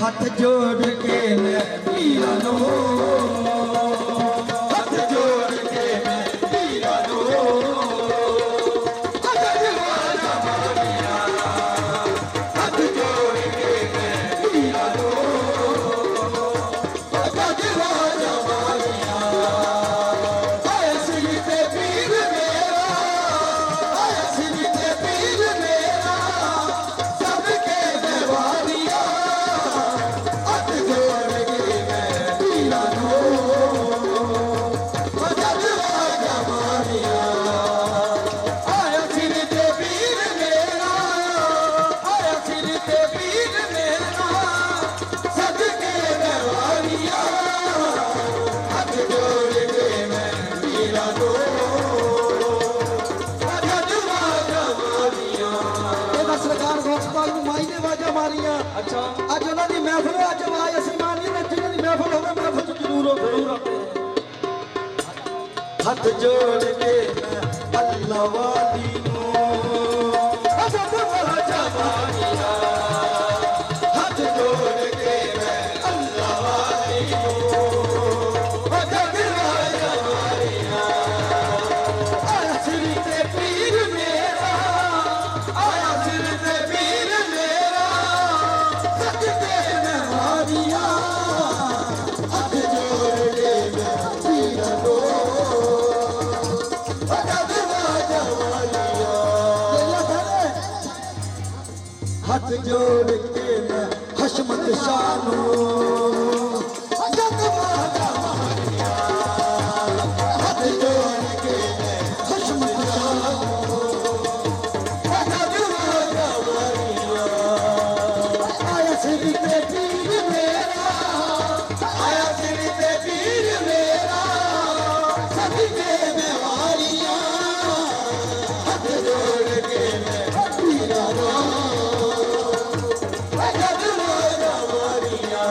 हथ जोड़ के मैं पीरा नो, हथ जोड़ के मैं पीरा नो, हथ जोड़ के मैं पीरा नो, आया सिर ते पीर मेरा, आया सिर ते पीर मेरा, सबके देवारिया, हथ जोड़ के मैं पीरा नो, आया सिर ते पीर मेरा, आया सिर ते पीर मेरा, सबके देवारिया, हथ जोड़ के मैं पीरा नो, ਇਹਦਾ ਸਰਕਾਰ ਗੋਸਪਾਲ ਨੂੰ ਮਾਈ ਨੇ ਆਵਾਜ਼ਾਂ ਮਾਰੀਆਂ। ਅੱਛਾ ਅੱਜ ਉਹਨਾਂ ਦੀ ਮਹਿਫਲ ਹੈ, ਅੱਜ ਆਵਾਜ਼ ਅਸੀਂ ਮਾਰਨੀ ਹੈ, ਜਿਹਨਾਂ ਦੀ ਮਹਿਫਲ ਹੋਵੇ ਮਹਿਫਲ 'ਚ ਜ਼ਰੂਰ ਹੋਵੇ। ਹੱਥ ਜੋੜ ਕੇ ਮੈਂ ਅੱਲਾ ਵਾਲੀ ਨੂੰ ਅਜਬ ਆਵਾਜ਼ਾਂ ਮਾਰੀਆਂ, ਹੱਥ ਜੋੜ ਕੇ ਮੈਂ ਅੱਲਾ ਵਾਲੀ ਨੂੰ ਅਜਬ ਆਵਾਜ਼ਾਂ ਮਾਰੀਆਂ, ਆਇਆ ਸਿਰ ਤੇ ਪੀਰ ਮੇਰਾ, ਆਇਆ ਸਿਰ ਤੇ ਪੀਰ ਮੇਰਾ, ਸਜਦੇ ਮੈਂ ਮਾਰੀਆਂ, ਹੱਥ ਜੋੜ ਕੇ ਮੈਂ ਪੀਰਾ नो, ਅਜਬ ਆਵਾਜ਼ਾਂ ਮਾਰੀਆਂ। ਹੱਥ ਜੋੜ ਕੇ ਮੈਂ ਹਸ਼ਮਤ ਸ਼ਾਹ ਨੂੰ ਅਜਬ ਆਵਾਜ਼ਾਂ ਮਾਰੀਆਂ, ਹੱਥ ਜੋੜ ਕੇ ਮੈਂ ਹਸ਼ਮਤ ਸ਼ਾਹ ਨੂੰ ਅਜਬ ਆਵਾਜ਼ਾਂ ਮਾਰੀਆਂ, ਆਇਆ ਸਿਰ ਤੇ ਪੀਰ ਮੇਰਾ, ਆਇਆ ਸਿਰ ਤੇ ਪੀਰ ਮੇਰਾ, ਸਦਕੇ ਮੈਂ ਵਾਰੀਆਂ, ਹੱਥ ਜੋੜ ਕੇ ਮੈਂ ਪੀਰਾ नो, ਅਜਬ ਆਵਾਜ਼ਾਂ ਮਾਰੀਆਂ,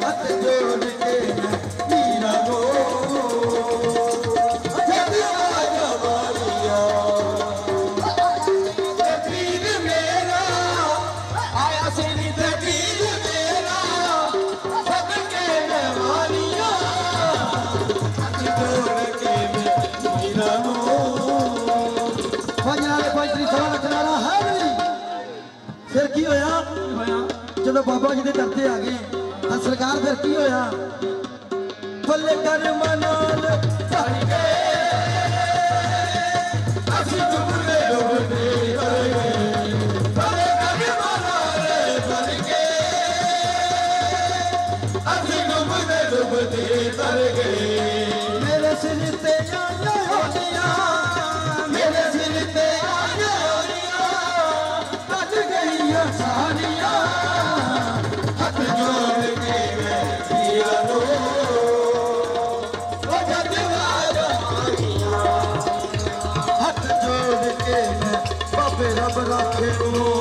ਹੱਥ ਜੋੜ ਕੇ ਮੈਂ ਪੀਰਾ नो, ਅਜਬ ਆਵਾਜ਼ਾਂ ਮਾਰੀਆਂ। ਤੇ ਪੀਰ ਮੇਰਾ, ਆਇਆ ਸਿਰ ਤੇ ਪੀਰ ਮੇਰਾ, ਸਦਕੇ ਮੈਂ ਵਾਰੀਆਂ, ਹੱਥ ਜੋੜ ਕੇ ਮੈਂ ਪੀਰਾ नो। ਫੌਜਾਂ ਵਾਲੇ ਕੋਈ ਤਰੀ ਸਵਾ ਰੱਖਣ ਵਾਲਾ ਹੈ ਨਹੀਂ। ਫਿਰ ਕੀ ਹੋਇਆ? ਜਦੋਂ ਬਾਬਾ ਜੀ ਦੇ ਦਰ ਤੇ ਆ ਗਏ ਤਾਂ ਸਰਕਾਰ ਫਿਰ ਕੀ ਹੋਇਆ? ਬੱਲੇ ਕਰਮਾਂ ਨਾਲ ਭਰ ਗਏ, ਅਸੀਂ ਡੁੱਬਦੇ ਡੁੱਬਦੇ ਤਰ ਗਏ, ਬੱਲੇ ਕਰਮਾਂ ਨਾਲ ਭਰ ਗਏ, ਅਸੀਂ ਡੁੱਬਦੇ ਡੁੱਬਦੇ ਤਰ ਗਏ। ਮੇਰੇ ਸਿਰ ਤੇ ਆਈਆਂ ਹੋਣੀਆਂ, ਮੇਰੇ ਸਿਰ ਤੇ ਆਈਆਂ ਹੋਣੀਆਂ, ਕੱਢ ਗਈਆਂ ਸਾਰੀਆਂ, ਹੱਥ ਜੋੜ ਕੇ ਮੈਂ ਪੀਰਾ नो, ਅਜਬ ਆਵਾਜ਼ਾਂ ਮਾਰੀਆਂ, ਹੱਥ ਜੋੜ ਕੇ ਮੈਂ ਬਾਬੇ ਰੱਬ ਰਾਖੇ ਨੂੰ